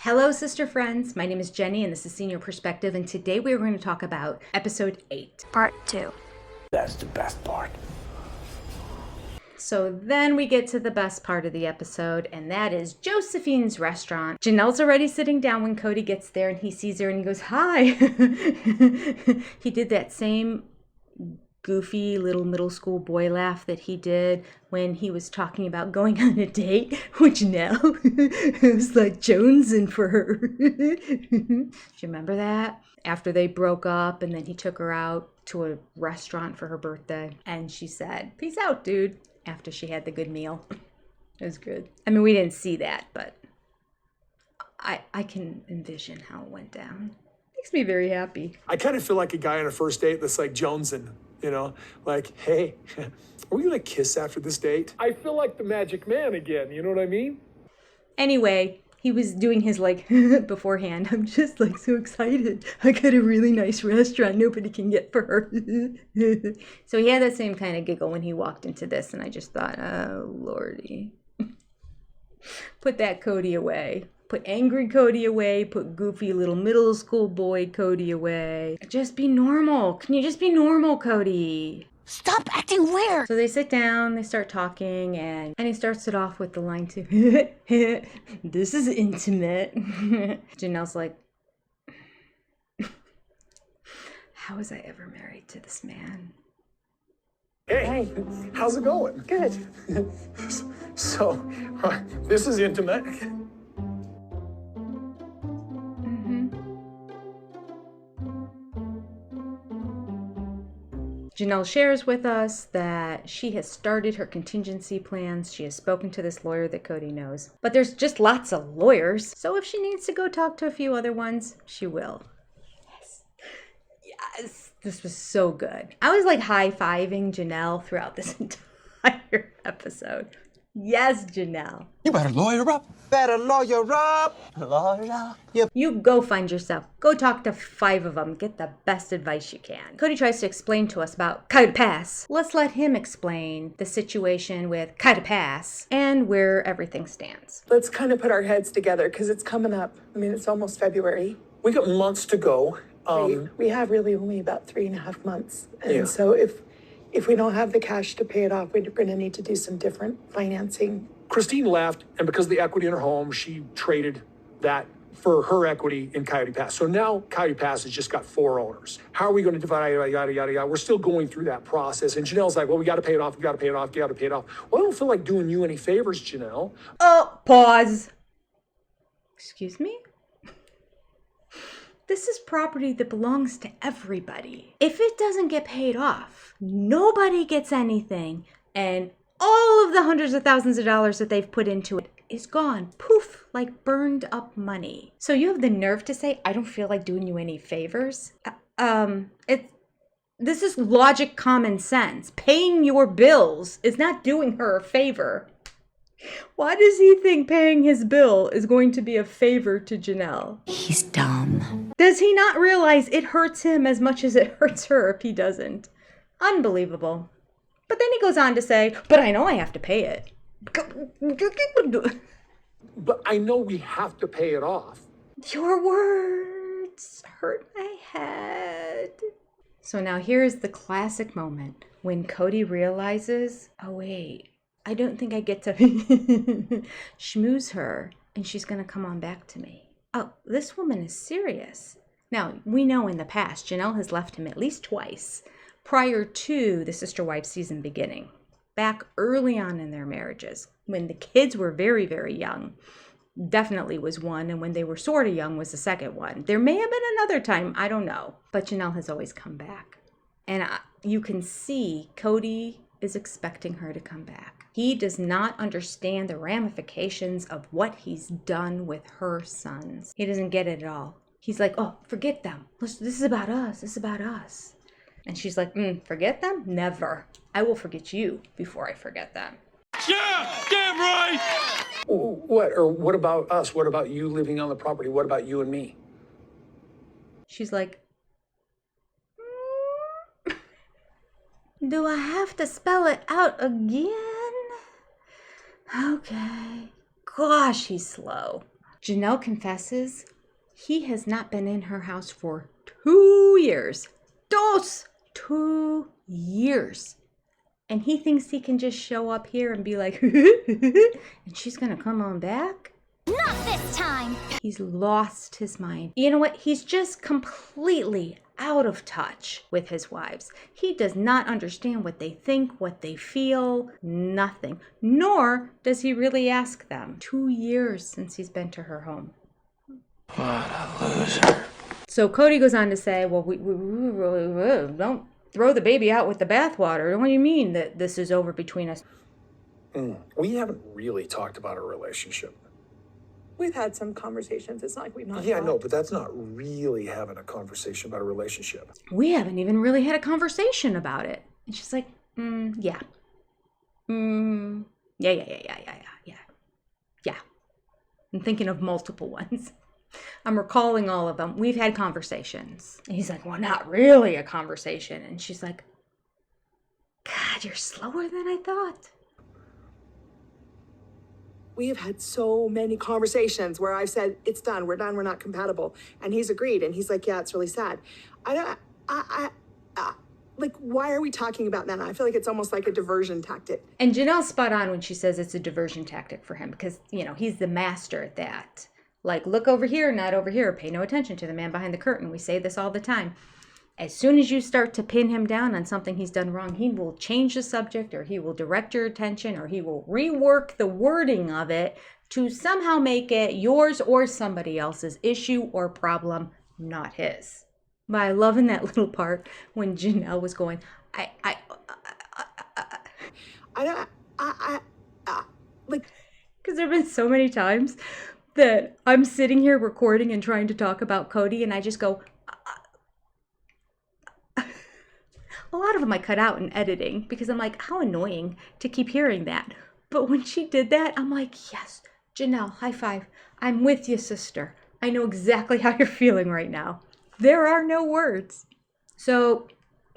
Hello, sister friends. My name is Jenny, and this is Senior Perspective, and today we are going to talk about episode 8. Part 2. That's the best part. So then we get to the best part of the episode, and that is Josephine's restaurant. Janelle's already sitting down when Kody gets there, and he sees her and he goes, "Hi." He did that same goofy little middle school boy laugh that he did when he was talking about going on a date with Janelle. It was like jonesing for her. Do you remember that? After they broke up and then he took her out to a restaurant for her birthday and she said, "Peace out, dude," after she had the good meal. It was good. I mean, we didn't see that, but I can envision how it went down. Makes me very happy. I kind of feel like a guy on a first date that's like jonesing, you know? Like, hey, are we gonna kiss after this date? I feel like the magic man again, you know what I mean? Anyway, he was doing his beforehand. I'm just so excited. I got a really nice restaurant nobody can get for her. So he had that same kind of giggle when he walked into this, and I just thought, oh, Lordy. Put that Kody away. Put angry Kody away. Put goofy little middle school boy Kody away. Just be normal. Can you just be normal, Kody? Stop acting weird! So they sit down, they start talking, and he starts it off with the line too. "This is intimate." Janelle's like, how was I ever married to this man? Hey, how's it going? Good. So, this is intimate. Janelle shares with us that she has started her contingency plans. She has spoken to this lawyer that Kody knows. But there's just lots of lawyers. So if she needs to go talk to a few other ones, she will. Yes. Yes. This was so good. I was high-fiving Janelle throughout this entire episode. Yes, Janelle. You better lawyer up. Better lawyer up. Lawyer up. You go find yourself. Go talk to 5 of them. Get the best advice you can. Kody tries to explain to us about KODY Pass. Let's let him explain the situation with KODY Pass and where everything stands. Let's kind of put our heads together because it's coming up. I mean, it's almost February. We got months to go. We have really only about 3.5 months. And Yeah. so if we don't have the cash to pay it off, we're going to need to do some different financing. Christine left, and because of the equity in her home, she traded that for her equity in Coyote Pass. So now Coyote Pass has just got 4 owners. How are we going to divide, yada, yada, yada? We're still going through that process. And Janelle's like, well, we got to pay it off, we got to pay it off, we got to pay it off. Well, I don't feel like doing you any favors, Janelle. Oh, pause. Excuse me? This is property that belongs to everybody. If it doesn't get paid off, nobody gets anything, and all of the hundreds of thousands of dollars that they've put into it is gone. Poof, like burned up money. So you have the nerve to say, I don't feel like doing you any favors? This is logic, common sense. Paying your bills is not doing her a favor. Why does he think paying his bill is going to be a favor to Janelle? He's dumb. Does he not realize it hurts him as much as it hurts her if he doesn't? Unbelievable. But then he goes on to say, but I know I have to pay it. But I know we have to pay it off. Your words hurt my head. So now here's the classic moment when Kody realizes, oh wait, I don't think I get to schmooze her and she's going to come on back to me. Oh, this woman is serious. Now, we know in the past, Janelle has left him at least twice prior to the Sister Wives season beginning, back early on in their marriages, when the kids were very, very young. Definitely was one, and when they were sort of young was the second one. There may have been another time, I don't know, but Janelle has always come back. And you can see Kody is expecting her to come back. He does not understand the ramifications of what he's done with her sons. He doesn't get it at all. He's like, oh, forget them. This is about us. This is about us. And she's like, forget them? Never. I will forget you before I forget them. Yeah, damn right. What about us? What about you living on the property? What about you and me? She's like, do I have to spell it out again? Okay. Gosh, he's slow. Janelle confesses he has not been in her house for 2 years. 2 years. And he thinks he can just show up here and be like, and she's gonna come on back? Not this time! He's lost his mind. You know what? He's just completely out of touch with his wives. He does not understand what they think, what they feel, nothing. Nor does he really ask them. 2 years since he's been to her home. What a loser. So KODY goes on to say, well, we don't throw the baby out with the bathwater. What do you mean that this is over between us? We haven't really talked about our relationship. We've had some conversations. It's not like we've not Yeah, talked. no, but that's not really having a conversation about a relationship. We haven't even really had a conversation about it. And she's like, yeah. Yeah. I'm thinking of multiple ones. I'm recalling all of them. We've had conversations. And he's like, well, not really a conversation. And she's like, God, you're slower than I thought. We have had so many conversations where I've said, it's done, we're not compatible. And he's agreed. And he's like, yeah, it's really sad. Like, why are we talking about that? I feel like it's almost like a diversion tactic. And Janelle's spot on when she says it's a diversion tactic for him because, he's the master at that. Like, look over here, not over here. Pay no attention to the man behind the curtain. We say this all the time. As soon as you start to pin him down on something he's done wrong, he will change the subject or he will direct your attention or he will rework the wording of it to somehow make it yours or somebody else's issue or problem, not his. But I love in that little part when Janelle was going, like, because there have been so many times that I'm sitting here recording and trying to talk about KODY and I just go, a lot of them I cut out in editing because I'm like, how annoying to keep hearing that. But when she did that, I'm like, yes, Janelle, high five. I'm with you, sister. I know exactly how you're feeling right now. There are no words. So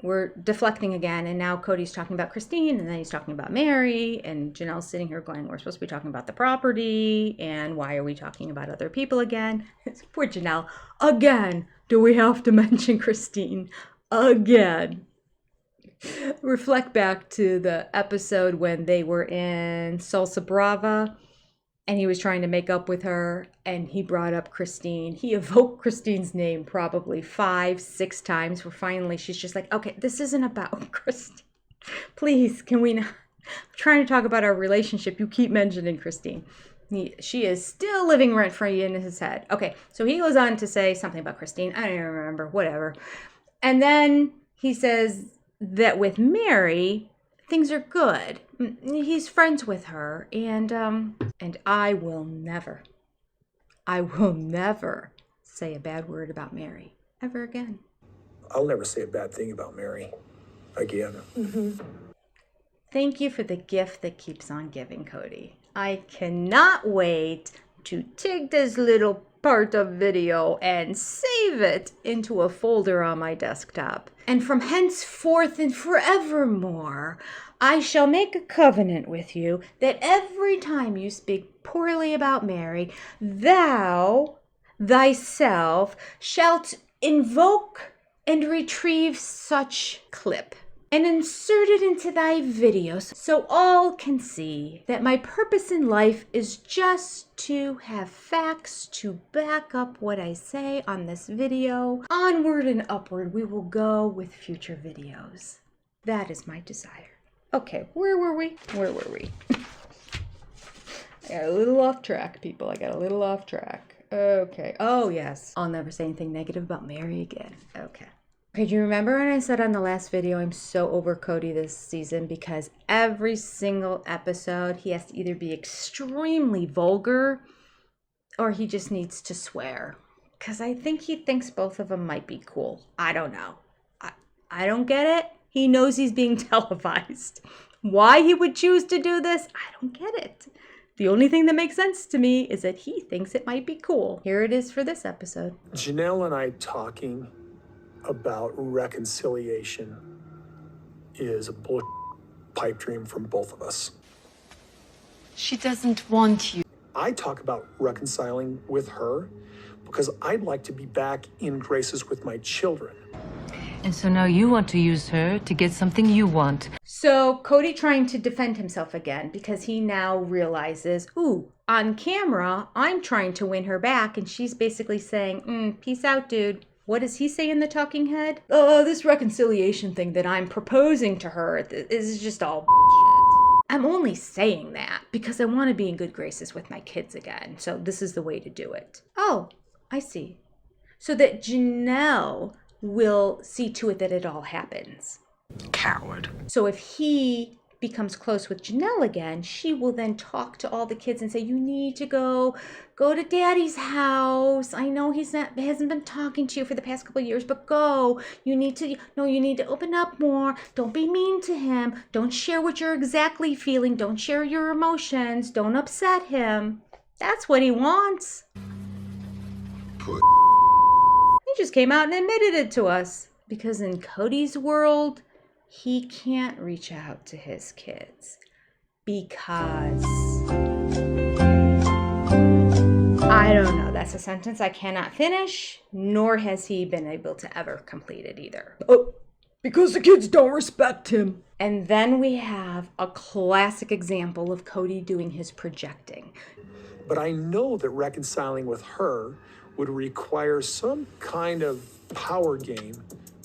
we're deflecting again, and now KODY's talking about Christine, and then he's talking about Mary, and Janelle's sitting here going, we're supposed to be talking about the property, and why are we talking about other people again? Poor Janelle. Again, do we have to mention Christine? Again. Reflect back to the episode when they were in Salsa Brava and he was trying to make up with her and he brought up Christine. He evoked Christine's name probably 5-6 times where finally she's just like, okay, this isn't about Christine. Please, can we not? I'm trying to talk about our relationship. You keep mentioning Christine. She is still living rent-free in his head. Okay, so he goes on to say something about Christine. I don't even remember, whatever. And then he says that with Mary, things are good. He's friends with her, and I will never say a bad word about Mary ever again. I'll never say a bad thing about Mary again. Mm-hmm. Thank you for the gift that keeps on giving, KODY. I cannot wait to take this little part of video and save it into a folder on my desktop. And from henceforth and forevermore, I shall make a covenant with you that every time you speak poorly about Mary, thou thyself shalt invoke and retrieve such clip and insert it into thy videos so all can see that my purpose in life is just to have facts to back up what I say on this video. Onward and upward we will go with future videos. That is my desire. Okay, where were we? I got a little off track, people. Okay. Oh, yes. I'll never say anything negative about Mary again. Okay. Okay, do you remember when I said on the last video I'm so over KODY this season because every single episode he has to either be extremely vulgar or he just needs to swear? Because I think he thinks both of them might be cool. I don't know. I don't get it. He knows he's being televised. Why he would choose to do this, I don't get it. The only thing that makes sense to me is that he thinks it might be cool. Here it is for this episode. Janelle and I talking about reconciliation is a pipe dream from both of us. She doesn't want you. I talk about reconciling with her because I'd like to be back in graces with my children. And so now you want to use her to get something you want. So Kody trying to defend himself again because he now realizes, ooh, on camera, I'm trying to win her back. And she's basically saying, peace out, dude. What does he say in the talking head? This reconciliation thing that I'm proposing to her is just all bullshit. I'm only saying that because I want to be in good graces with my kids again. So this is the way to do it. Oh, I see. So that Janelle will see to it that it all happens. Coward. So if he becomes close with Janelle again, she will then talk to all the kids and say, you need to go to daddy's house. I know he hasn't been talking to you for the past couple of years, but go. You need to open up more. Don't be mean to him. Don't share what you're exactly feeling. Don't share your emotions. Don't upset him. That's what he wants. He just came out and admitted it to us. Because in Kody's world, he can't reach out to his kids. Because I don't know. That's a sentence I cannot finish, nor has he been able to ever complete it either. Oh, because the kids don't respect him. And then we have a classic example of Kody doing his projecting. But I know that reconciling with her would require some kind of power game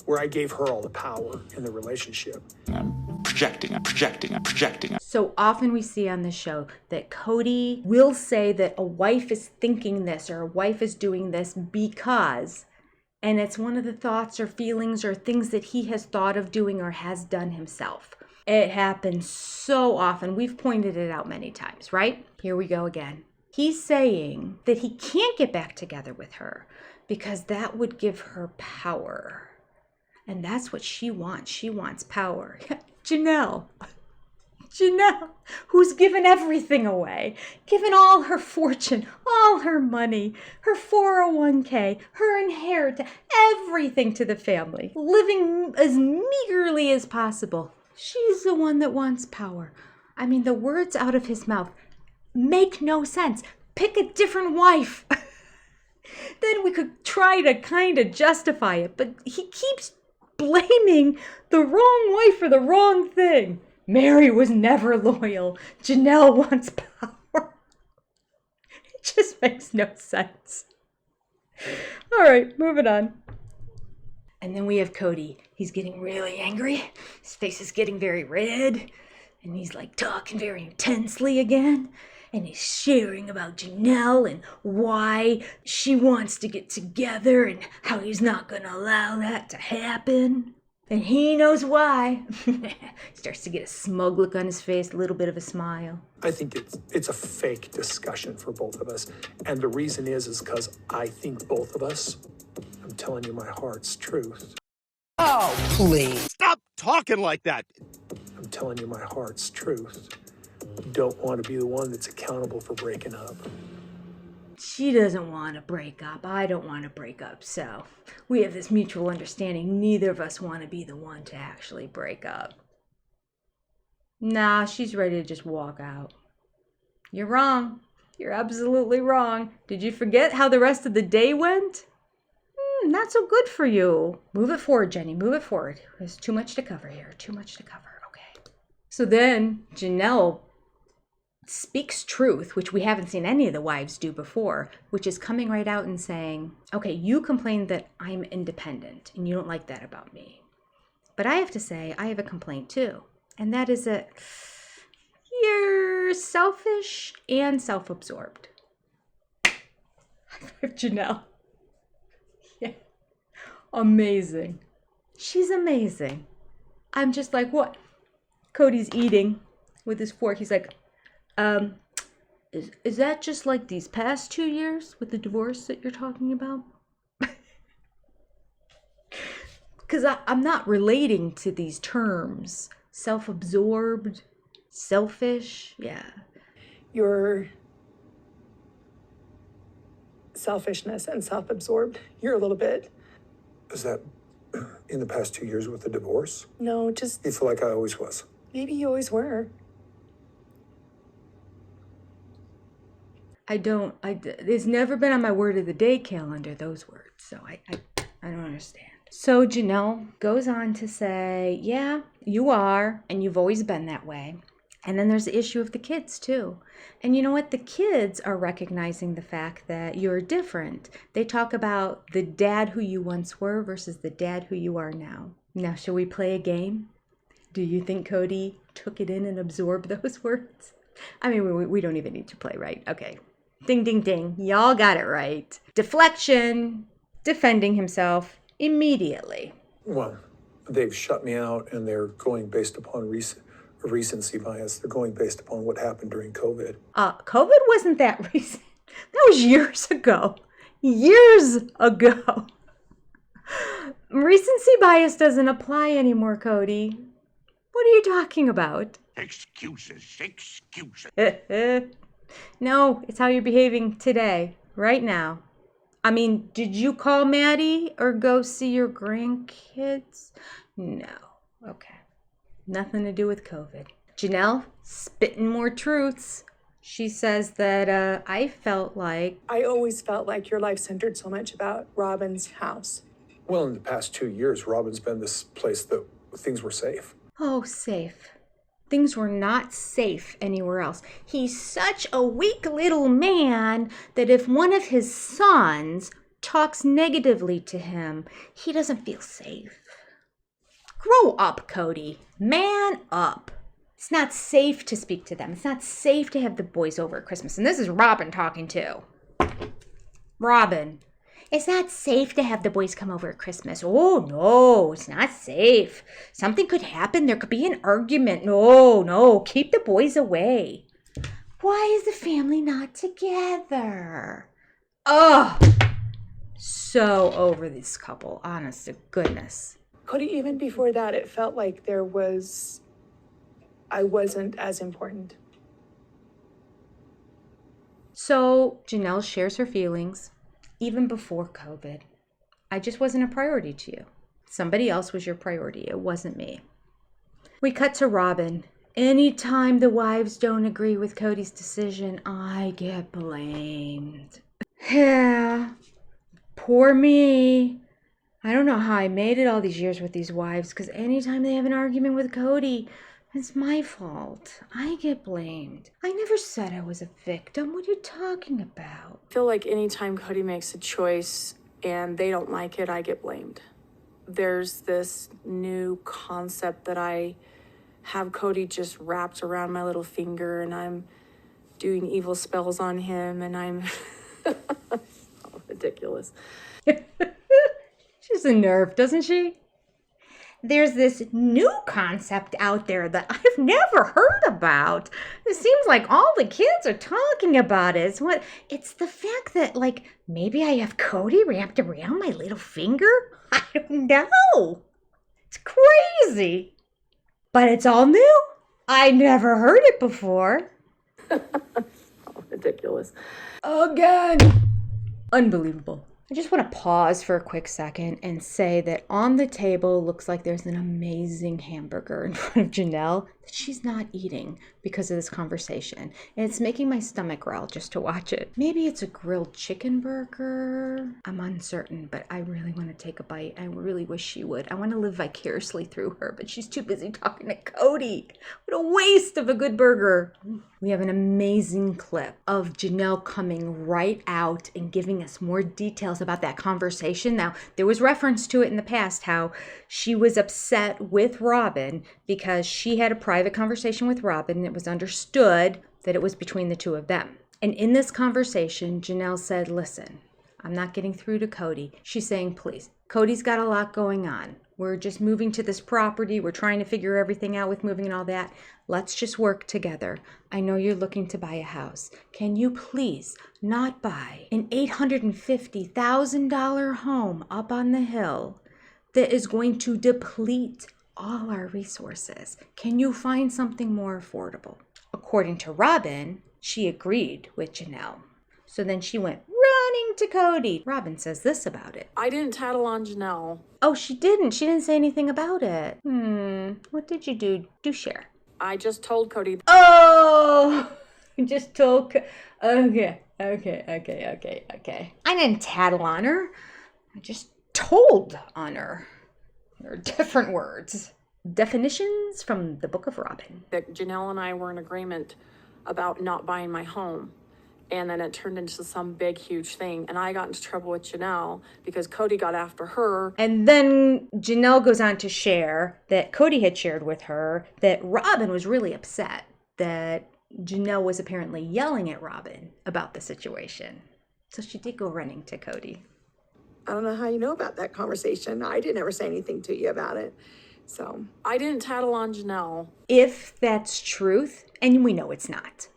where I gave her all the power in the relationship. I'm projecting. So often we see on the show that Kody will say that a wife is thinking this or a wife is doing this because, and it's one of the thoughts or feelings or things that he has thought of doing or has done himself. It happens so often. We've pointed it out many times, right? Here we go again. He's saying that he can't get back together with her because that would give her power. And that's what she wants. She wants power. Janelle, who's given everything away, given all her fortune, all her money, her 401k, her inheritance, everything to the family, living as meagerly as possible. She's the one that wants power. I mean, the words out of his mouth make no sense. Pick a different wife. Then we could try to kind of justify it, but he keeps blaming the wrong wife for the wrong thing. Mary was never loyal. Janelle wants power. It just makes no sense. All right, moving on. And then we have Kody. He's getting really angry. His face is getting very red. And he's like talking very intensely again. And he's sharing about Janelle and why she wants to get together and how he's not going to allow that to happen. And he knows why. Starts to get a smug look on his face, a little bit of a smile. I think it's a fake discussion for both of us. And the reason is because I think both of us, I'm telling you my heart's truth. Oh, please. Stop talking like that. I'm telling you my heart's truth. Don't want to be the one that's accountable for breaking up. She doesn't want to break up. I don't want to break up. So we have this mutual understanding. Neither of us want to be the one to actually break up. Nah, she's ready to just walk out. You're wrong. You're absolutely wrong. Did you forget how the rest of the day went? Not so good for you. Move it forward, Jenny. Move it forward. There's too much to cover here. Too much to cover. Okay. So then Janelle speaks truth, which we haven't seen any of the wives do before, which is coming right out and saying, okay, you complained that I'm independent and you don't like that about me. But I have to say, I have a complaint too. And that is that you're selfish and self-absorbed. Janelle. Yeah. Amazing. She's amazing. I'm just like, what? Kody's eating with his fork. He's like, is that just like these past 2 years with the divorce that you're talking about? Because I'm not relating to these terms. Self-absorbed, selfish, yeah. Your selfishness and self-absorbed, you're a little bit. Is that in the past 2 years with the divorce? No, just You feel like I always was. maybe you always were. It's never been on my word of the day calendar, those words. So I don't understand. So Janelle goes on to say, yeah, you are, and you've always been that way. And then there's the issue of the kids too. And you know what? The kids are recognizing the fact that you're different. They talk about the dad who you once were versus the dad who you are now. Now, shall we play a game? Do you think Kody took it in and absorbed those words? I mean, we don't even need to play, right? Okay. Ding, ding, ding. Y'all got it right. Deflection. Defending himself immediately. Well, they've shut me out, and they're going based upon recency bias. They're going based upon what happened during COVID. COVID wasn't that recent. That was years ago. Years ago. Recency bias doesn't apply anymore, Kody. What are you talking about? Excuses. No, it's how you're behaving today, right now. I mean, did you call Maddie or go see your grandkids? No. Okay. Nothing to do with COVID. Janelle, spitting more truths. She says that I always felt like your life centered so much about Robin's house. Well, in the past 2 years, Robin's been this place that things were safe. Oh, safe. Things were not safe anywhere else. He's such a weak little man that if one of his sons talks negatively to him, he doesn't feel safe. Grow up, Kody. Man up. It's not safe to speak to them. It's not safe to have the boys over at Christmas. And this is Robin talking too. Robin. It's not safe to have the boys come over at Christmas. Oh, no, it's not safe. Something could happen. There could be an argument. No, keep the boys away. Why is the family not together? Oh, so over this couple, honest to goodness. Kody, even before that, it felt like I wasn't as important. So Janelle shares her feelings. Even before COVID, I just wasn't a priority to you. Somebody else was your priority. It wasn't me. We cut to Robin. Anytime the wives don't agree with Kody's decision, I get blamed. Yeah, poor me. I don't know how I made it all these years with these wives, because anytime they have an argument with Kody, it's my fault. I get blamed. I never said I was a victim. What are you talking about? I feel like anytime Kody makes a choice and they don't like it, I get blamed. There's this new concept that I have Kody just wrapped around my little finger, and I'm doing evil spells on him, and I'm oh, ridiculous. She's a nerve, doesn't she? There's this new concept out there that I've never heard about. It seems like all the kids are talking about it. It's the fact that, like, maybe I have Kody wrapped around my little finger? I don't know. It's crazy. But it's all new. I never heard it before. Oh, ridiculous. Again. Unbelievable. I just want to pause for a quick second and say that on the table looks like there's an amazing hamburger in front of Janelle that she's not eating because of this conversation. And it's making my stomach growl just to watch it. Maybe it's a grilled chicken burger. I'm uncertain, but I really want to take a bite. I really wish she would. I want to live vicariously through her, but she's too busy talking to Kody. What a waste of a good burger. We have an amazing clip of Janelle coming right out and giving us more details about that conversation. Now, there was reference to it in the past, how she was upset with Robin because she had a private conversation with Robin, and it was understood that it was between the two of them. And in this conversation, Janelle said, listen, I'm not getting through to Kody. She's saying, please, Kody's got a lot going on. We're just moving to this property. We're trying to figure everything out with moving and all that. Let's just work together. I know you're looking to buy a house. Can you please not buy an $850,000 home up on the hill that is going to deplete all our resources? Can you find something more affordable? According to Robin, she agreed with Janelle. So then she went running to Kody. Robin says this about it. I didn't tattle on Janelle. Oh, she didn't. She didn't say anything about it. What did you do? Do share. I just told Kody. Oh, you just told. Okay. Okay. I didn't tattle on her. I just told on her. There are different words. Definitions from the Book of Robin. That Janelle and I were in agreement about not buying my home. And then it turned into some big, huge thing. And I got into trouble with Janelle because Kody got after her. And then Janelle goes on to share that Kody had shared with her that Robin was really upset that Janelle was apparently yelling at Robin about the situation. So she did go running to Kody. I don't know how you know about that conversation. I didn't ever say anything to you about it. So I didn't tattle on Janelle. If that's truth, and we know it's not,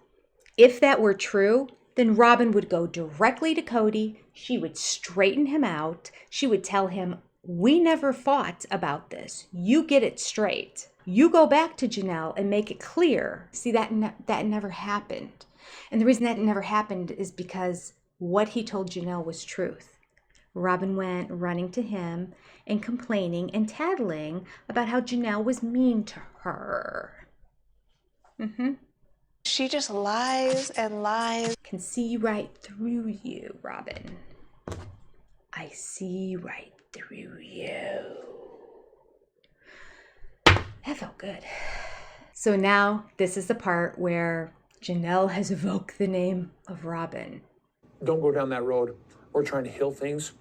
if that were true, then Robin would go directly to Kody. She would straighten him out. She would tell him, we never fought about this. You get it straight. You go back to Janelle and make it clear. See, that never happened. And the reason that never happened is because what he told Janelle was truth. Robin went running to him and complaining and tattling about how Janelle was mean to her. She just lies and lies. Can see right through you, Robin. I see right through you. That felt good. So now this is the part where Janelle has evoked the name of Robin. Don't go down that road. We're trying to heal things.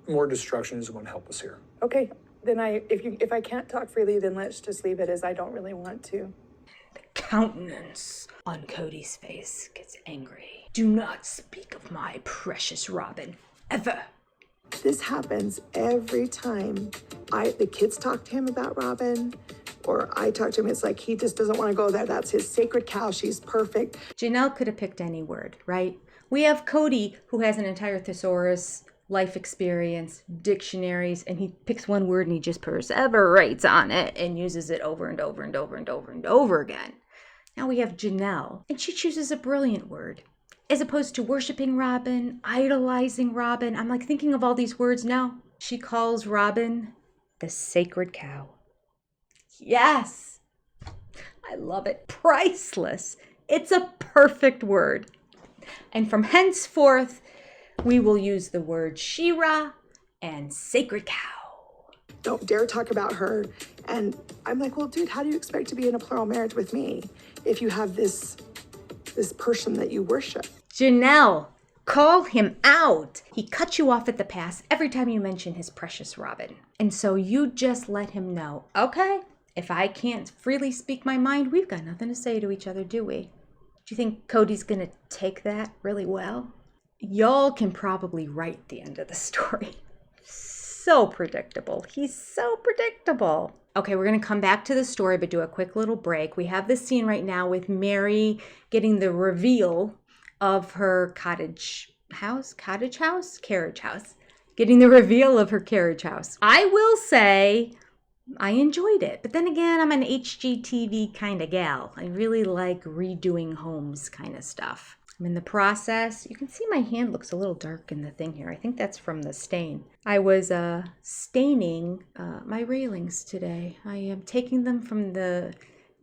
More destruction is going to help us here. okay, then if I can't talk freely, then let's just leave it as I don't really want to. The countenance on Kody's face gets angry. Do not speak of my precious Robin, ever. This happens every time the kids talk to him about Robin, or I talk to him. It's like he just doesn't want to go there. That's his sacred cow. She's perfect. Janelle could have picked any word, right? We have Kody, who has an entire thesaurus, life experience, dictionaries, and he picks one word and he just perseverates on it and uses it over and over and over and over and over again. Now we have Janelle, and she chooses a brilliant word. As opposed to worshiping Robin, idolizing Robin, I'm like thinking of all these words now. She calls Robin the sacred cow. Yes, I love it. Priceless. It's a perfect word. And from henceforth, we will use the word Shira and sacred cow. Don't dare talk about her. And I'm like, well, dude, how do you expect to be in a plural marriage with me if you have this person that you worship? Janelle, call him out. He cut you off at the pass every time you mention his precious Robin. And so you just let him know, okay, if I can't freely speak my mind, we've got nothing to say to each other, do we? Do you think Kody's gonna take that really well? Y'all can probably write the end of the story. So predictable. He's so predictable. Okay, we're going to come back to the story, but do a quick little break. We have this scene right now with Mary getting the reveal of her carriage house. Getting the reveal of her carriage house. I will say I enjoyed it, but then again, I'm an HGTV kind of gal. I really like redoing homes kind of stuff. I'm in the process. You can see my hand looks a little dark in the thing here. I think that's from the stain. I was staining my railings today. I am taking them from the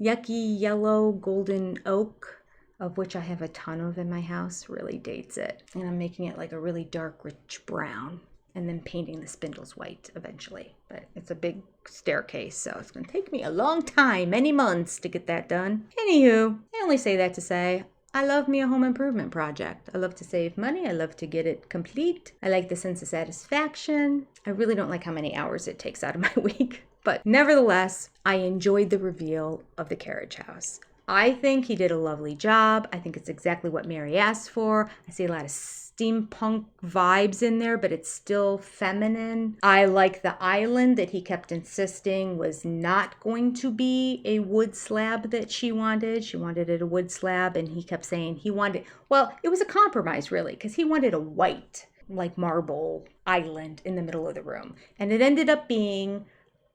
yucky yellow golden oak, of which I have a ton of in my house. Really dates it. And I'm making it like a really dark, rich brown. And then painting the spindles white eventually. But it's a big staircase, so it's going to take me a long time, many months to get that done. Anywho, I only say that to say, I love me a home improvement project. I love to save money. I love to get it complete. I like the sense of satisfaction. I really don't like how many hours it takes out of my week. But nevertheless, I enjoyed the reveal of the carriage house. I think he did a lovely job. I think it's exactly what Mary asked for. I see a lot of steampunk vibes in there, but it's still feminine. I like the island that he kept insisting was not going to be a wood slab that she wanted. She wanted it a wood slab, and he kept saying he wanted, well, it was a compromise really, because he wanted a white, like marble island in the middle of the room. And it ended up being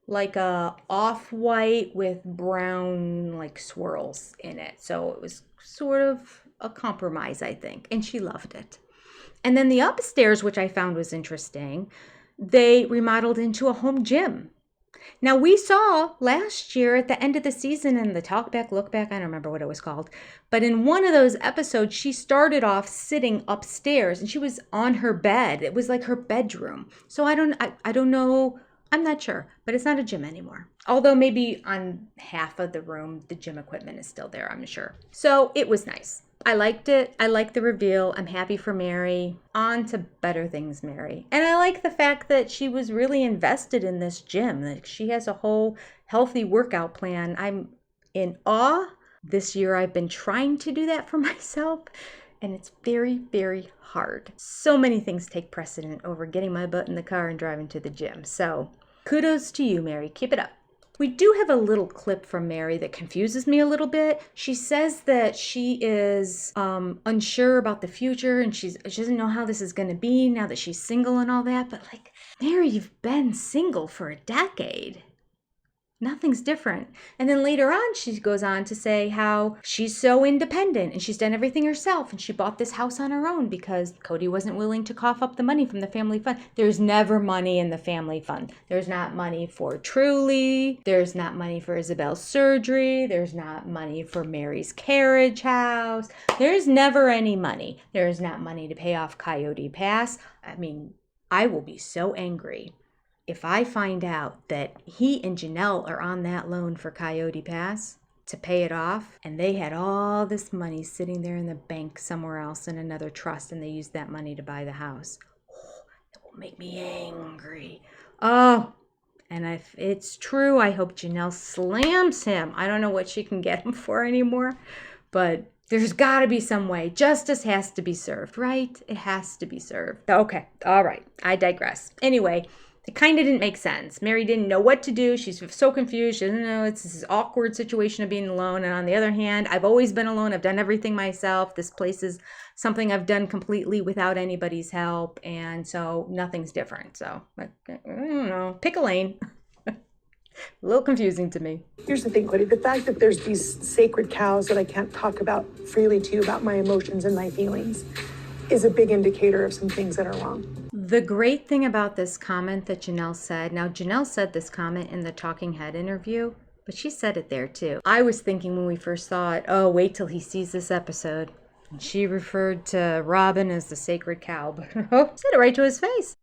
like a off-white with brown like swirls in it. So it was sort of a compromise, I think, and she loved it. And then the upstairs, which I found was interesting, they remodeled into a home gym. Now, we saw last year at the end of the season in the Talk Back, Look Back, I don't remember what it was called, but in one of those episodes, she started off sitting upstairs and she was on her bed. It was like her bedroom. So I don't know. I'm not sure, but it's not a gym anymore. Although maybe on half of the room, the gym equipment is still there, I'm sure. So it was nice. I liked it. I liked the reveal. I'm happy for Mary. On to better things, Mary. And I like the fact that she was really invested in this gym. Like she has a whole healthy workout plan. I'm in awe. This year I've been trying to do that for myself, and it's very, very hard. So many things take precedent over getting my butt in the car and driving to the gym. So kudos to you, Mary. Keep it up. We do have a little clip from Mary that confuses me a little bit. She says that she is unsure about the future and she doesn't know how this is going to be now that she's single and all that. But like, Mary, you've been single for a decade. Nothing's different. And then later on, she goes on to say how she's so independent and she's done everything herself. And she bought this house on her own because KODY wasn't willing to cough up the money from the family fund. There's never money in the family fund. There's not money for Truly. There's not money for Isabel's surgery. There's not money for Mary's carriage house. There's never any money. There's not money to pay off KODY Pass. I mean, I will be so angry if I find out that he and Janelle are on that loan for KODY Pass to pay it off, and they had all this money sitting there in the bank somewhere else in another trust, and they used that money to buy the house. Oh, that will make me angry. Oh, and if it's true, I hope Janelle slams him. I don't know what she can get him for anymore, but there's got to be some way. Justice has to be served, right? It has to be served. Okay, all right. I digress. Anyway, it kind of didn't make sense. Mary didn't know what to do. She's so confused. She doesn't know. It's this awkward situation of being alone. And on the other hand, I've always been alone. I've done everything myself. This place is something I've done completely without anybody's help. And so nothing's different. So, I don't know. Pick a lane. A little confusing to me. Here's the thing, KODY. The fact that there's these sacred cows that I can't talk about freely to you about my emotions and my feelings is a big indicator of some things that are wrong. The great thing about this comment that Janelle said, now Janelle said this comment in the Talking Head interview, but she said it there too. I was thinking when we first saw it, oh, wait till he sees this episode. And she referred to Robin as the sacred cow, but oh, said it right to his face.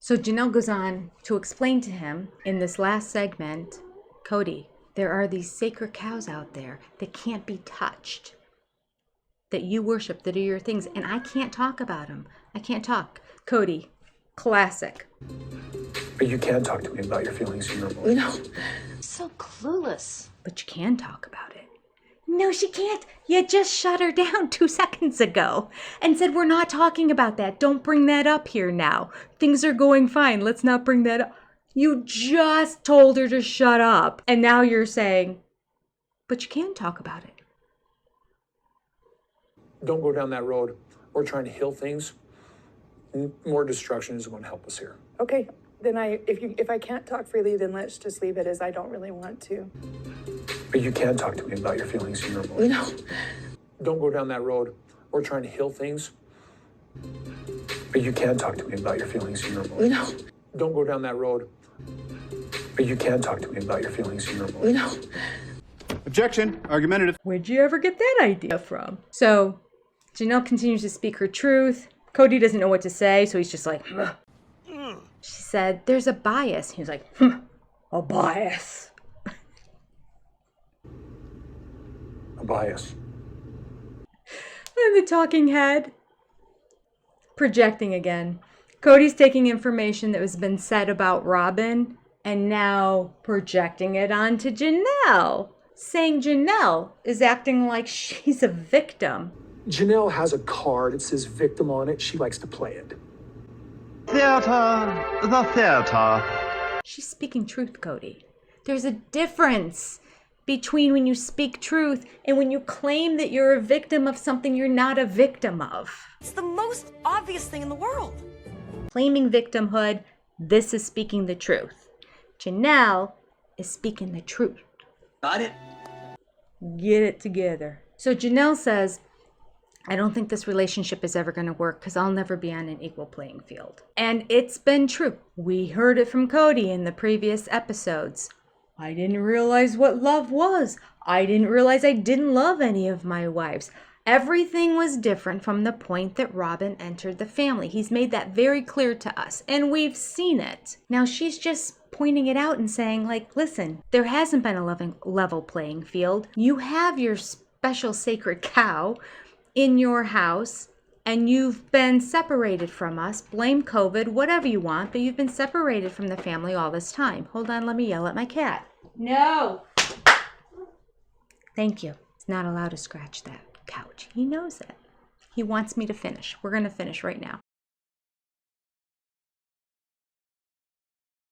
So Janelle goes on to explain to him in this last segment, KODY, there are these sacred cows out there that can't be touched, that you worship, that are your things, and I can't talk about them. I can't talk. KODY, classic. But you can talk to me about your feelings and your emotions. No. So clueless. But you can talk about it. No, she can't. You just shut her down 2 seconds ago and said, we're not talking about that. Don't bring that up here now. Things are going fine. Let's not bring that up. You just told her to shut up. And now you're saying, but you can talk about it. Don't go down that road. We're trying to heal things. More destruction isn't going to help us here. Okay, then if I can't talk freely, then let's just leave it as I don't really want to. But you can talk to me about your feelings and your emotions. No. Don't go down that road. We're trying to heal things. But you can talk to me about your feelings and your emotions. No. Don't go down that road. But you can talk to me about your feelings and your emotions. No. Objection. Argumentative. Where'd you ever get that idea from? So Janelle continues to speak her truth. KODY doesn't know what to say, so he's just like, ugh. She said, there's a bias. He was like, a bias. A bias. And the talking head, projecting again. KODY's taking information that has been said about Robin and now projecting it onto Janelle, saying Janelle is acting like she's a victim. Janelle has a card. It says victim on it. She likes to play it. Theater. The theater. She's speaking truth, KODY. There's a difference between when you speak truth and when you claim that you're a victim of something you're not a victim of. It's the most obvious thing in the world. Claiming victimhood, this is speaking the truth. Janelle is speaking the truth. Got it. Get it together. So Janelle says, I don't think this relationship is ever going to work because I'll never be on an equal playing field. And it's been true. We heard it from Kody in the previous episodes. I didn't realize what love was. I didn't realize I didn't love any of my wives. Everything was different from the point that Robin entered the family. He's made that very clear to us, and we've seen it. Now she's just pointing it out and saying, like, listen, there hasn't been a level playing field. You have your special sacred cow in your house, and you've been separated from us. Blame COVID, whatever you want, but you've been separated from the family all this time. Hold on, let me yell at my cat. No! Thank you. He's not allowed to scratch that couch. He knows it. He wants me to finish. We're going to finish right now.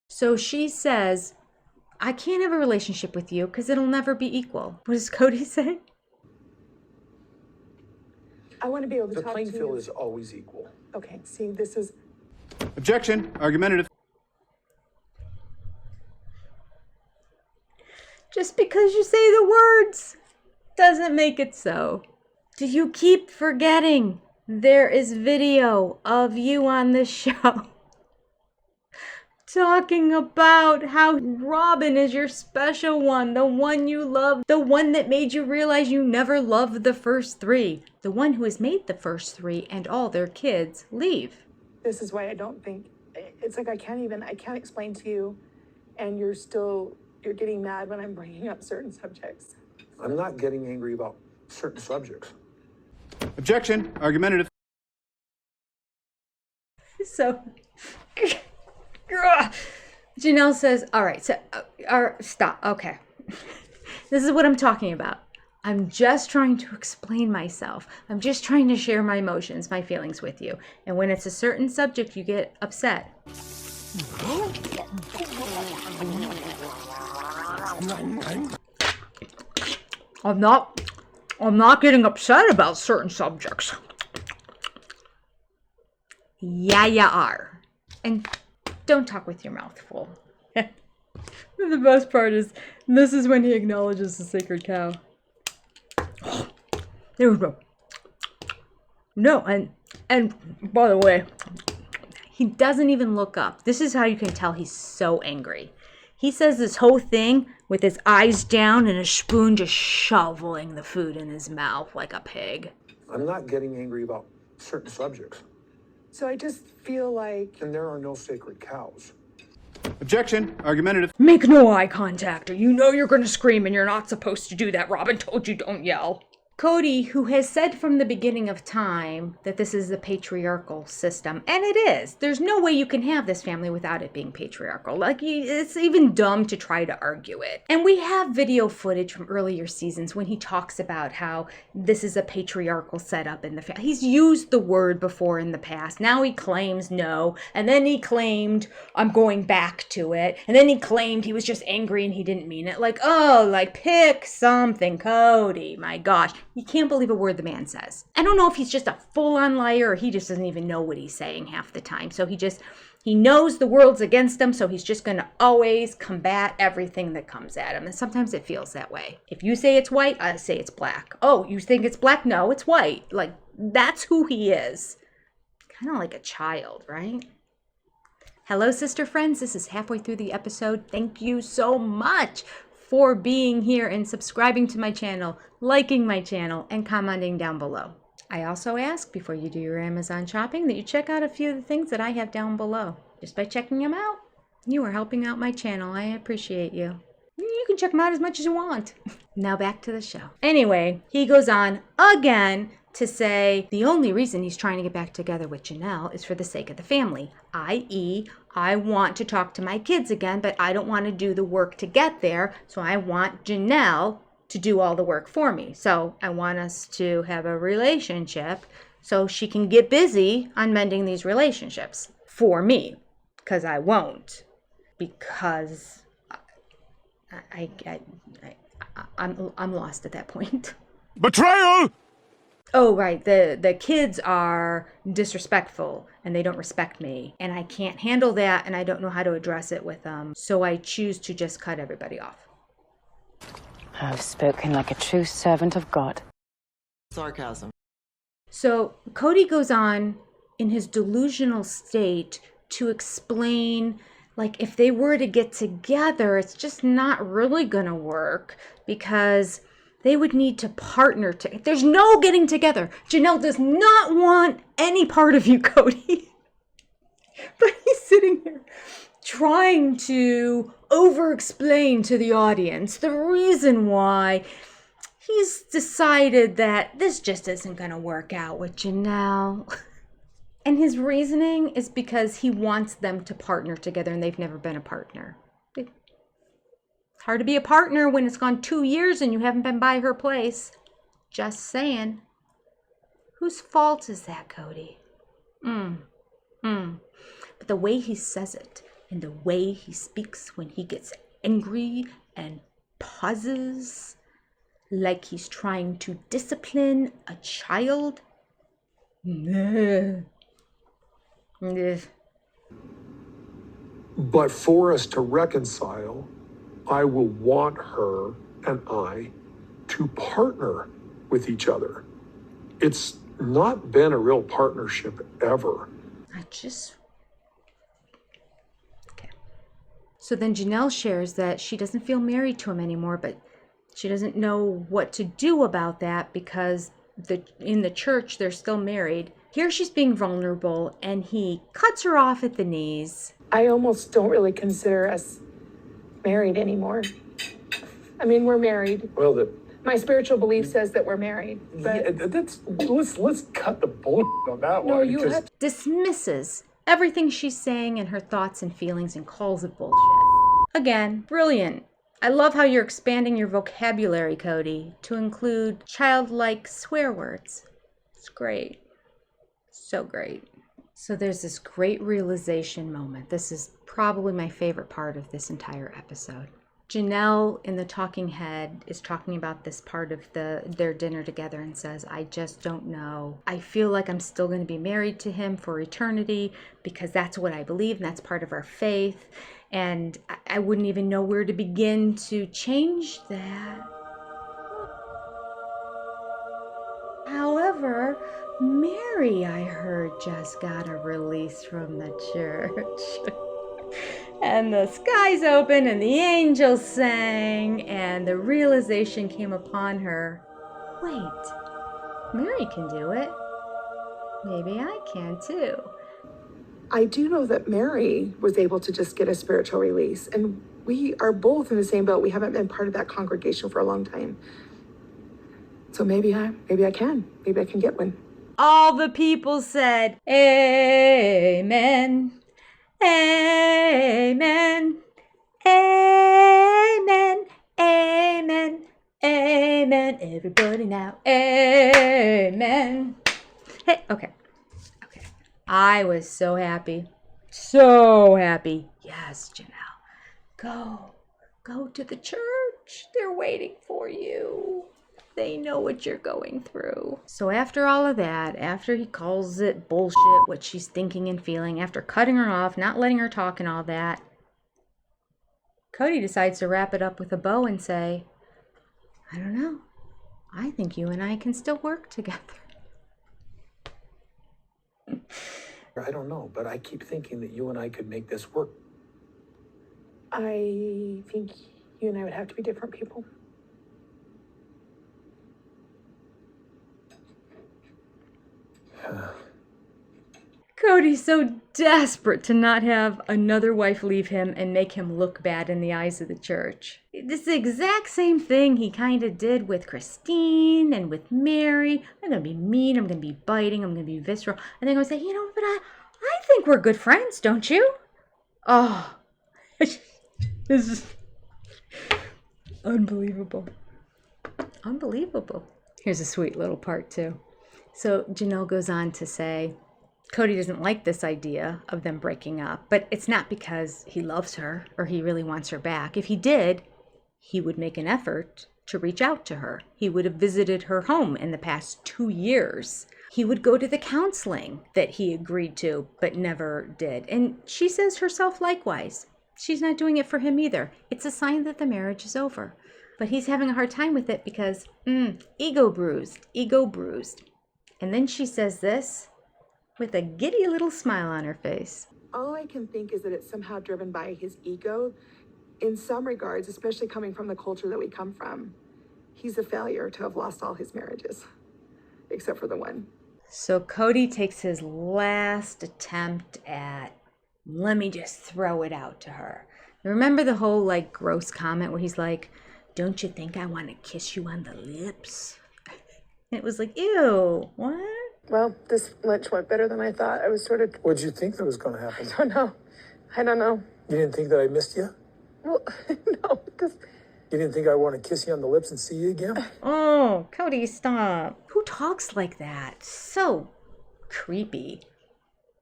So she says, I can't have a relationship with you because it'll never be equal. What does Kody say? I want to be able to The talk to playing field you. is always equal. Okay, see, this is, Objection. Argumentative. Just because you say the words doesn't make it so. Do you keep forgetting there is video of you on this show talking about how Robin is your special one, the one you love, the one that made you realize you never loved the first three, the one who has made the first three and all their kids leave. this is why I don't think, it's like I can't explain to you, and you're getting mad when I'm bringing up certain subjects. I'm not getting angry about certain subjects. Objection. Argumentative. So Janelle says, all right, so stop. Okay. This is what I'm talking about. I'm just trying to explain myself. I'm just trying to share my emotions, my feelings with you. And when it's a certain subject, you get upset. I'm not getting upset about certain subjects. Yeah, you are. And don't talk with your mouth full. The best part is, this is when he acknowledges the sacred cow. There we go. No, and by the way, he doesn't even look up. This is how you can tell he's so angry. He says this whole thing with his eyes down and a spoon just shoveling the food in his mouth like a pig. I'm not getting angry about certain subjects. So I just feel like, And there are no sacred cows. Objection. Argumentative. Make no eye contact, or you know you're gonna scream, and you're not supposed to do that. Robin told you don't yell. Kody, who has said from the beginning of time that this is the patriarchal system, and it is. There's no way you can have this family without it being patriarchal. Like, it's even dumb to try to argue it. And we have video footage from earlier seasons when he talks about how this is a patriarchal setup in the family. He's used the word before in the past. Now he claims no, and then he claimed I'm going back to it, and then he claimed he was just angry and he didn't mean it. Like, oh, like, pick something, Kody. My gosh. You can't believe a word the man says. I don't know if he's just a full-on liar or he just doesn't even know what he's saying half the time. So he knows the world's against him, so he's just going to always combat everything that comes at him. And sometimes it feels that way. If you say it's white, I say it's black. Oh, you think it's black? No, it's white. Like, that's who he is. Kind of like a child, right? Hello, sister friends. This is halfway through the episode. Thank you so much for being here and subscribing to my channel, liking my channel, and commenting down below. I also ask before you do your Amazon shopping that you check out a few of the things that I have down below. Just by checking them out, you are helping out my channel. I appreciate you. You can check them out as much as you want. Now back to the show. Anyway, he goes on again to say the only reason he's trying to get back together with Janelle is for the sake of the family, i.e., I want to talk to my kids again, but I don't want to do the work to get there, so I want Janelle to do all the work for me. So I want us to have a relationship so she can get busy on mending these relationships for me, because I won't, because I'm lost at that point. Betrayal! Oh, right. The kids are disrespectful and they don't respect me. And I can't handle that and I don't know how to address it with them. So I choose to just cut everybody off. I've spoken like a true servant of God. Sarcasm. So KODY goes on in his delusional state to explain, like, if they were to get together, it's just not really gonna work because they would need to partner. There's no getting together. Janelle does not want any part of you, KODY. But he's sitting here trying to over-explain to the audience the reason why he's decided that this just isn't going to work out with Janelle. And his reasoning is because he wants them to partner together and they've never been a partner. It's hard to be a partner when it's gone 2 years and you haven't been by her place. Just saying. Whose fault is that, KODY? But the way he says it and the way he speaks when he gets angry and pauses like he's trying to discipline a child. But for us to reconcile, I will want her and I to partner with each other. It's not been a real partnership ever. Okay. So then Janelle shares that she doesn't feel married to him anymore, but she doesn't know what to do about that because in the church they're still married. Here she's being vulnerable and he cuts her off at the knees. I almost don't really consider us married anymore. I mean, we're married. Well, My spiritual belief says that we're married. But let's cut the bullshit on that no, one. you have to. Dismisses everything she's saying and her thoughts and feelings and calls it bullshit. Again, brilliant. I love how you're expanding your vocabulary, KODY, to include childlike swear words. It's great. So great. So there's this great realization moment. This is probably my favorite part of this entire episode. Janelle in the talking head is talking about this part of their dinner together and says, I just don't know. I feel like I'm still going to be married to him for eternity because that's what I believe and that's part of our faith. And I wouldn't even know where to begin to change that. However, Mary, I heard, just got a release from the church. And the skies opened and the angels sang and the realization came upon her. Wait, Mary can do it. Maybe I can too. I do know that Mary was able to just get a spiritual release, and we are both in the same boat. We haven't been part of that congregation for a long time. So maybe I can. Maybe I can get one. All the people said, Amen. Amen. Amen. Amen. Amen. Everybody now. Amen. Hey, okay. I was so happy. So happy. Yes, Janelle. Go to the church. They're waiting for you. They know what you're going through. So after all of that, after he calls it bullshit, what she's thinking and feeling, after cutting her off, not letting her talk and all that, KODY decides to wrap it up with a bow and say, I don't know. I think you and I can still work together. I don't know, but I keep thinking that you and I could make this work. I think you and I would have to be different people. KODY's so desperate to not have another wife leave him and make him look bad in the eyes of the church. It's the exact same thing he kind of did with Christine and with Mary. I'm going to be mean, I'm going to be biting, I'm going to be visceral. And then I'm going to say, but I think we're good friends, don't you? Oh, this is unbelievable. Unbelievable. Here's a sweet little part too. So Janelle goes on to say, KODY doesn't like this idea of them breaking up, but it's not because he loves her or he really wants her back. If he did, he would make an effort to reach out to her. He would have visited her home in the past 2 years. He would go to the counseling that he agreed to, but never did. And she says herself likewise. She's not doing it for him either. It's a sign that the marriage is over. But he's having a hard time with it because, ego bruised. And then she says this with a giddy little smile on her face. All I can think is that it's somehow driven by his ego. In some regards, especially coming from the culture that we come from, he's a failure to have lost all his marriages, except for the one. So KODY takes his last attempt at, let me just throw it out to her. Remember the whole like gross comment where he's like, don't you think I want to kiss you on the lips? It was like, ew, what? Well, this lunch went better than I thought. I was sort of, What'd you think that was going to happen? I don't know. You didn't think that I missed you? Well, no, because You didn't think I want to kiss you on the lips and see you again? Oh, KODY, stop. Who talks like that? So creepy.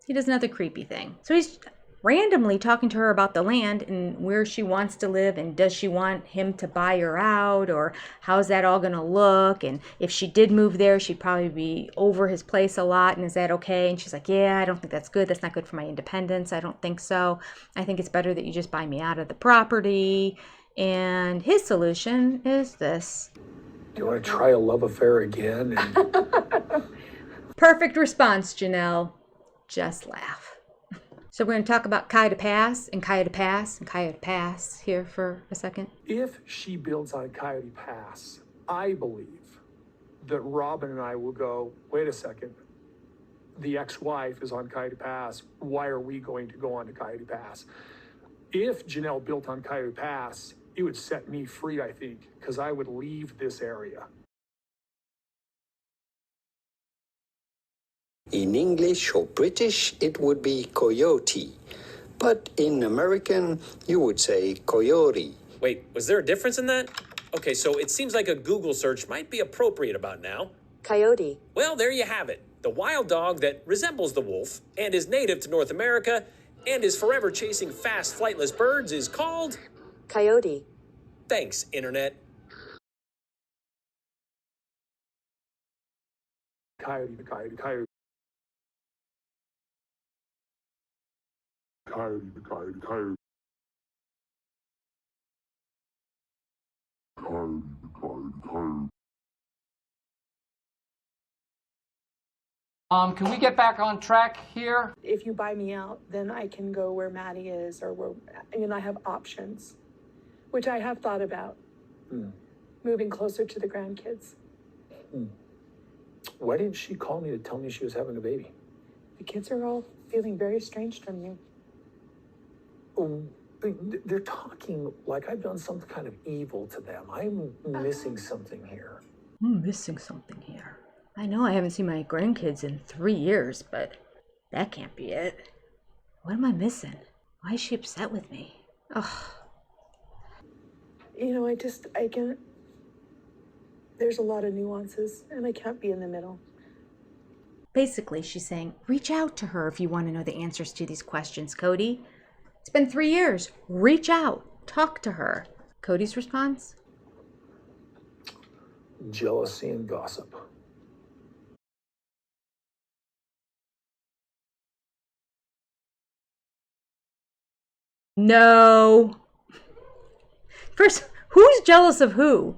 He does another creepy thing. So he's randomly talking to her about the land and where she wants to live, and does she want him to buy her out, or how's that all gonna look, and if she did move there she'd probably be over his place a lot, and is that okay? And she's like, yeah, I don't think that's good. That's not good for my independence. I don't think so. I think it's better that you just buy me out of the property. And his solution is this. Do you want to try a love affair again? Perfect response, Janelle. Just laugh. So we're going to talk about Coyote Pass and Coyote Pass and Coyote Pass here for a second. If she builds on Coyote Pass, I believe that Robin and I will go, wait a second, the ex-wife is on Coyote Pass. Why are we going to go on to Coyote Pass? If Janelle built on Coyote Pass, it would set me free, I think, because I would leave this area. In English or British, it would be coyote. But in American, you would say coyote. Wait, was there a difference in that? Okay, so it seems like a Google search might be appropriate about now. Coyote. Well, there you have it. The wild dog that resembles the wolf and is native to North America and is forever chasing fast, flightless birds is called... Coyote. Thanks, Internet. Coyote. Coyote. Can we get back on track here? if you buy me out, then I can go where Maddie is, or where, I have options, which I have thought about. Moving closer to the grandkids. Why didn't she call me to tell me she was having a baby? The kids are all feeling very estranged from you. They're talking like I've done some kind of evil to them. I'm missing something here. I'm missing something here. I know I haven't seen my grandkids in 3 years, but that can't be it. What am I missing? Why is she upset with me? Ugh. I can't, there's a lot of nuances, and I can't be in the middle. Basically, she's saying, reach out to her if you want to know the answers to these questions, KODY. It's been 3 years. Reach out. Talk to her. KODY's response? Jealousy and gossip. No. First, who's jealous of who?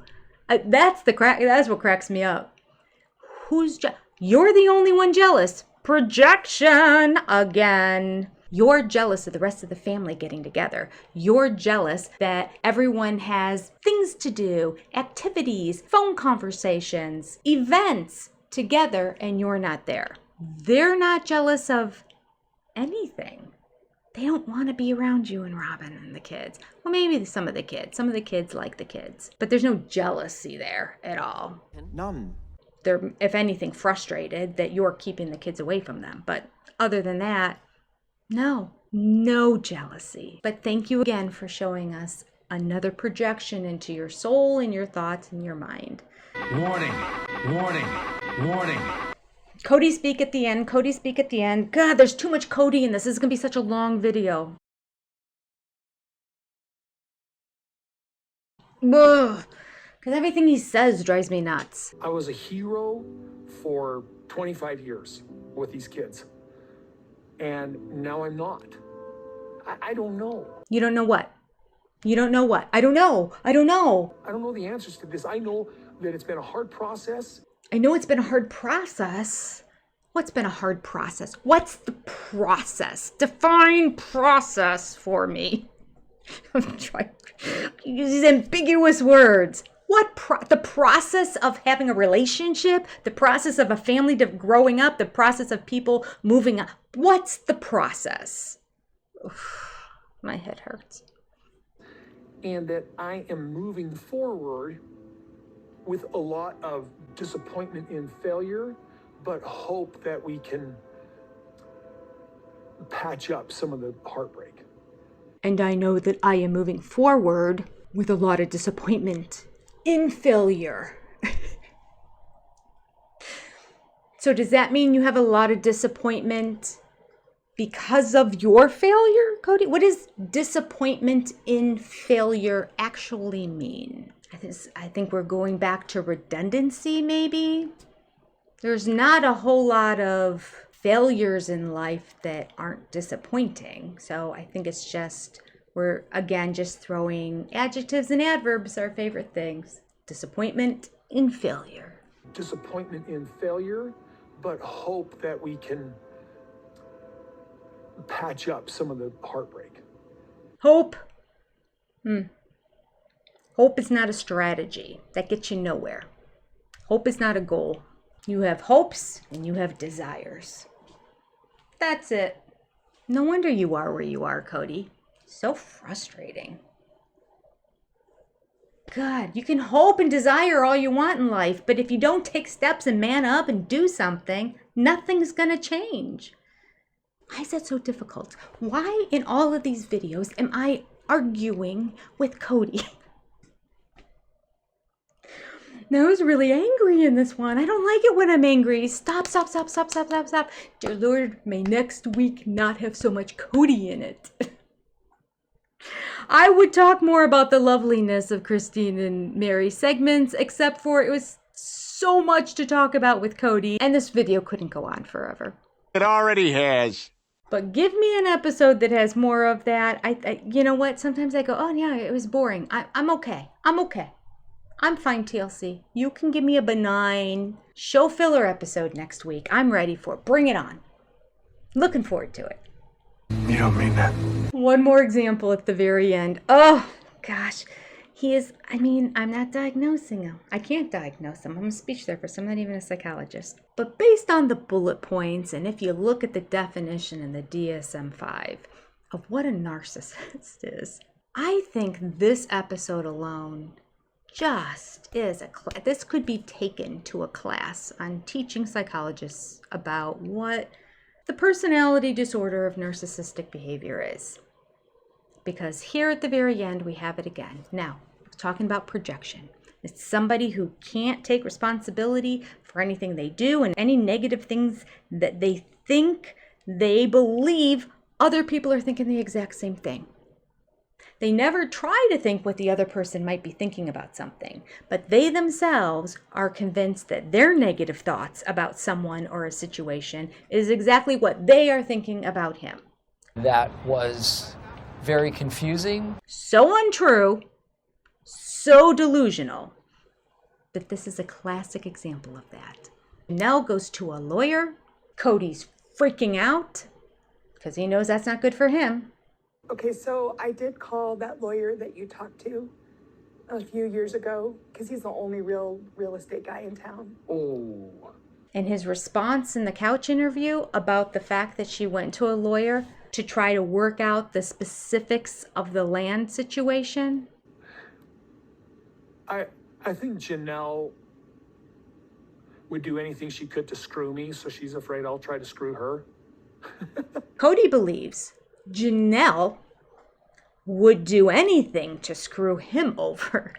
That's what cracks me up. You're the only one jealous. Projection again. You're jealous of the rest of the family getting together. You're jealous that everyone has things to do, activities, phone conversations, events together, and you're not there. They're not jealous of anything. They don't want to be around you and Robin and the kids. Well, maybe some of the kids. Some of the kids like the kids. But there's no jealousy there at all. None. They're, if anything, frustrated that you're keeping the kids away from them. But other than that, no jealousy. But thank you again for showing us another projection into your soul and your thoughts and your mind. Warning, warning, warning. KODY speak at the end. KODY speak at the end. God, there's too much KODY in this. This is going to be such a long video. Ugh. Because everything he says drives me nuts. I was a hero for 25 years with these kids. And now I'm not. I don't know. You don't know what? You don't know what? I don't know. I don't know. I don't know the answers to this. I know that it's been a hard process. I know it's been a hard process. What's been a hard process? What's the process? Define process for me. I'm trying to use these ambiguous words. The process of having a relationship, the process of a family growing up, the process of people moving up. What's the process? Oof, my head hurts. And that I am moving forward with a lot of disappointment and failure, but hope that we can patch up some of the heartbreak. And I know that I am moving forward with a lot of disappointment in failure. So does that mean you have a lot of disappointment because of your failure, Kody? What does disappointment in failure actually mean? I think we're going back to redundancy, maybe. There's not a whole lot of failures in life that aren't disappointing. So I think it's just, we're again just throwing adjectives and adverbs, our favorite things. Disappointment in failure. Disappointment in failure, but hope that we can patch up some of the heartbreak. Hope. Hope is not a strategy. That gets you nowhere. Hope is not a goal. You have hopes and you have desires. That's it. No wonder you are where you are, Kody. So frustrating. God, you can hope and desire all you want in life, but if you don't take steps and man up and do something, nothing's gonna change. Why is that so difficult? Why in all of these videos am I arguing with Kody? Now I was really angry in this one. I don't like it when I'm angry. Stop. Dear Lord, may next week not have so much Kody in it. I would talk more about the loveliness of Christine and Mary's segments, except for it was so much to talk about with Kody, and this video couldn't go on forever. It already has. But give me an episode that has more of that. I you know what? Sometimes I go, oh yeah, it was boring. I'm okay. I'm fine, TLC. You can give me a benign show filler episode next week. I'm ready for it. Bring it on. Looking forward to it. You don't mean that. One more example at the very end. Oh, gosh. I'm not diagnosing him. I can't diagnose him. I'm a speech therapist. I'm not even a psychologist. But based on the bullet points, and if you look at the definition in the DSM-5 of what a narcissist is, I think this episode alone just is this could be taken to a class on teaching psychologists about what the personality disorder of narcissistic behavior is. Because here at the very end, we have it again. Now, we're talking about projection. It's somebody who can't take responsibility for anything they do and any negative things that they think, they believe other people are thinking the exact same thing. They never try to think what the other person might be thinking about something, but they themselves are convinced that their negative thoughts about someone or a situation is exactly what they are thinking about him. That was very confusing. So untrue, so delusional, that this is a classic example of that. Janelle goes to a lawyer. Kody's freaking out because he knows that's not good for him. Okay, so I did call that lawyer that you talked to a few years ago because he's the only real estate guy in town. Oh. And his response in the couch interview about the fact that she went to a lawyer to try to work out the specifics of the land situation. I think Janelle would do anything she could to screw me, so she's afraid I'll try to screw her. Kody believes Janelle would do anything to screw him over.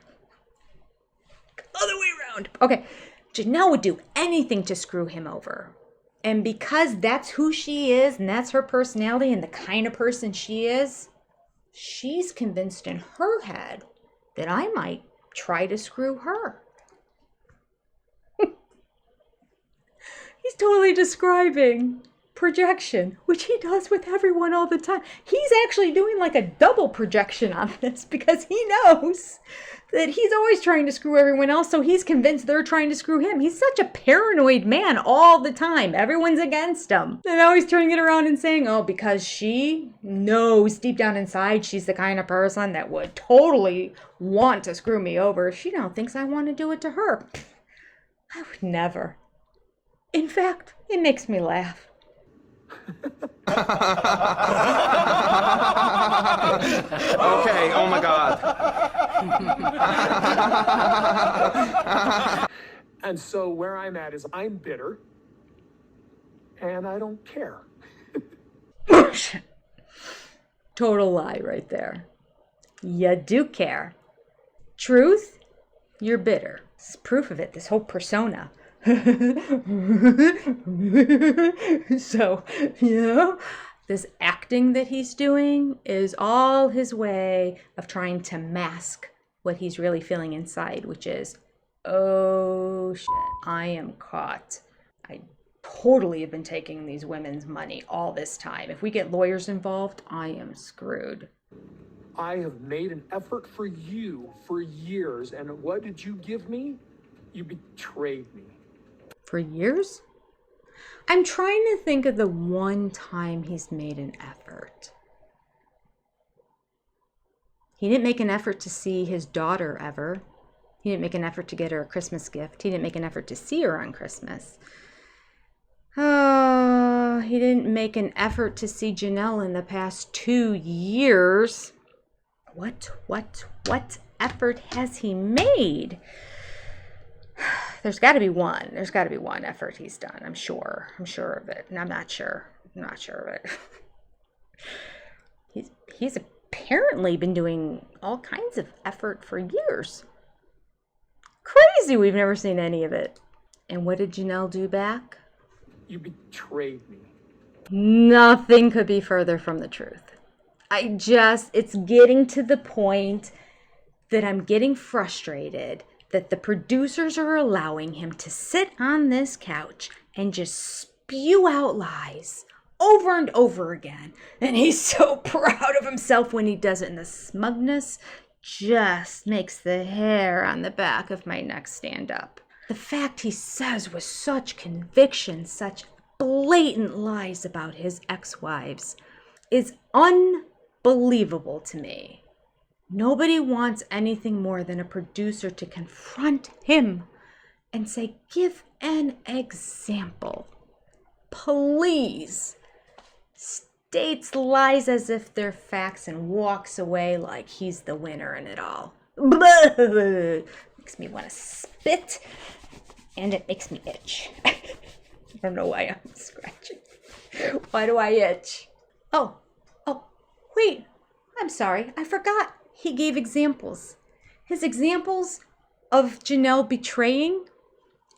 Other way around. Okay, Janelle would do anything to screw him over. And because that's who she is, and that's her personality and the kind of person she is, she's convinced in her head that I might try to screw her. He's totally describing projection, which he does with everyone all the time. He's actually doing like a double projection on this because he knows that he's always trying to screw everyone else, so he's convinced they're trying to screw him. He's such a paranoid man all the time. Everyone's against him. And now he's turning it around and saying, oh, because she knows deep down inside she's the kind of person that would totally want to screw me over. She now thinks I want to do it to her. I would never. In fact, it makes me laugh. Okay, oh my God. And so where I'm at is I'm bitter and I don't care. Total lie right there. You do care. Truth, you're bitter. This is proof of it, this whole persona. So, this acting that he's doing is all his way of trying to mask what he's really feeling inside, which is, oh shit, I am caught. I totally have been taking these women's money all this time. If we get lawyers involved, I am screwed. I have made an effort for you for years, and what did you give me? You betrayed me. For years? I'm trying to think of the one time he's made an effort. He didn't make an effort to see his daughter ever. He didn't make an effort to get her a Christmas gift. He didn't make an effort to see her on Christmas. Oh, he didn't make an effort to see Janelle in the past 2 years. What effort has he made? There's got to be one. There's got to be one effort he's done. I'm sure of it. And I'm not sure of it. He's apparently been doing all kinds of effort for years. Crazy, we've never seen any of it. And what did Janelle do back? You betrayed me. Nothing could be further from the truth. It's getting to the point that I'm getting frustrated that the producers are allowing him to sit on this couch and just spew out lies over and over again. And he's so proud of himself when he does it. And the smugness just makes the hair on the back of my neck stand up. The fact he says with such conviction, such blatant lies about his ex-wives is unbelievable to me. Nobody wants anything more than a producer to confront him and say, give an example. Please. States lies as if they're facts and walks away like he's the winner in it all. Makes me want to spit, and it makes me itch. I don't know why I'm scratching. Why do I itch? Oh, wait. I'm sorry. I forgot. He gave examples. His examples of Janelle betraying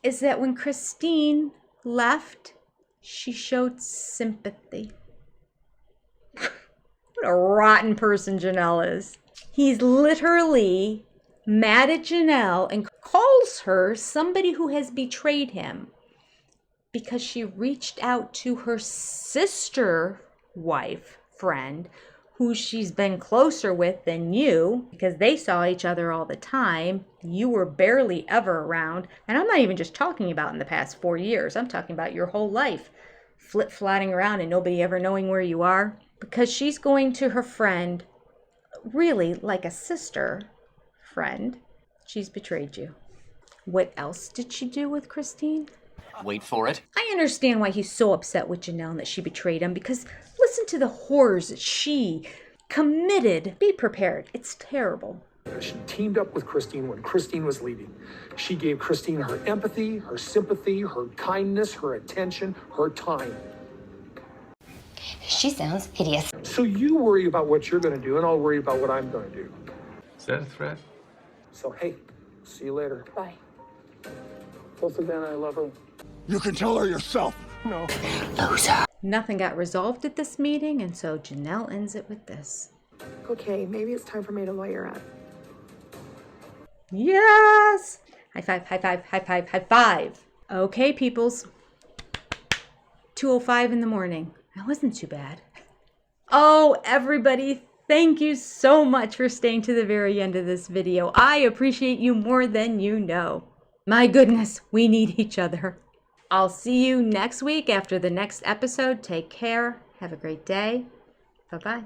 is that when Christine left, she showed sympathy. What a rotten person Janelle is. He's literally mad at Janelle and calls her somebody who has betrayed him because she reached out to her sister wife friend who she's been closer with than you, because they saw each other all the time. You were barely ever around. And I'm not even just talking about in the past 4 years. I'm talking about your whole life. Flip-flotting around and nobody ever knowing where you are. Because she's going to her friend, really like a sister friend. She's betrayed you. What else did she do with Christine? Wait for it. I understand why he's so upset with Janelle and that she betrayed him, because listen to the horrors that she committed. Be prepared. It's terrible. She teamed up with Christine when Christine was leaving. She gave Christine her empathy, her sympathy, her kindness, her attention, her time. She sounds hideous. So you worry about what you're going to do, and I'll worry about what I'm going to do. Is that a threat? So, hey, see you later. Bye. Tell Savannah I love her. You can tell her yourself. No. Loser. Nothing got resolved at this meeting, and so Janelle ends it with this. Okay, maybe it's time for me to lawyer up. Yes! High five, high five, high five, high five. Okay, peoples. 2:05 in the morning. That wasn't too bad. Oh, everybody, Thank you so much for staying to the very end of this video. I appreciate you more than you know. My goodness, we need each other. I'll see you next week after the next episode. Take care. Have a great day. Bye-bye.